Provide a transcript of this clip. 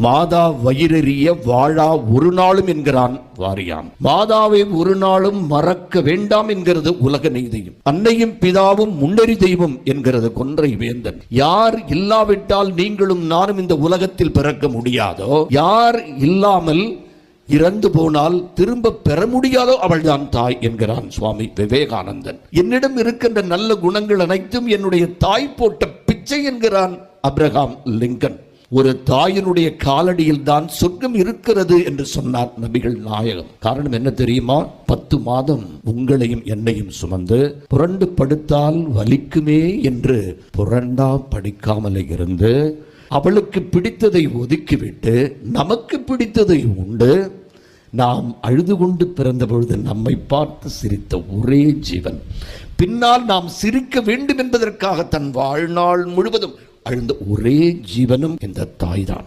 மாதா வயிறறிய வாழா ஒரு நாளும் என்கிறான் வாரியான். மாதாவை ஒரு நாளும் மறக்க வேண்டாம் என்கிறது உலக நீதியும். அன்னையும் பிதாவும் முன்னறி தெய்வம் என்கிறது கொன்றை வேந்தன். யார் இல்லாவிட்டால் நீங்களும் நானும் இந்த உலகத்தில் பிறக்க முடியாதோ, யார் இல்லாமல் இறந்து போனால் திரும்ப பெற முடியாதோ அவள்தான் தாய் என்கிறான் சுவாமி விவேகானந்தன். என்னிடம் இருக்கின்ற நல்ல குணங்கள் அனைத்தும் என்னுடைய தாய் போட்ட பிச்சை என்கிறான் அப்ரஹாம் லிங்கன். ஒரு தாயினுடைய காலடியில் தான் சொர்க்கம் இருக்கிறது என்று சொன்னார் நபிகள் நாயகம். காரணம் என்ன தெரியுமா? 10 மாதம் உங்களையும் என்னையும் சுமந்து புரண்டு படுத்தால் வலிக்குமே என்று புரண்டா படிக்காமலே இருந்து அவளுக்கு பிடித்ததை ஒதுக்கிவிட்டு நமக்கு பிடித்ததை உண்டு நாம் அழுது கொண்டு பிறந்த பொழுது நம்மை பார்த்து சிரித்த ஒரே ஜீவன், பின்னால் நாம் சிரிக்க வேண்டும் என்பதற்காக தன் வாழ்நாள் முழுவதும் அழுந்த ஒரே ஜீவனும் இந்த தாய்தான்.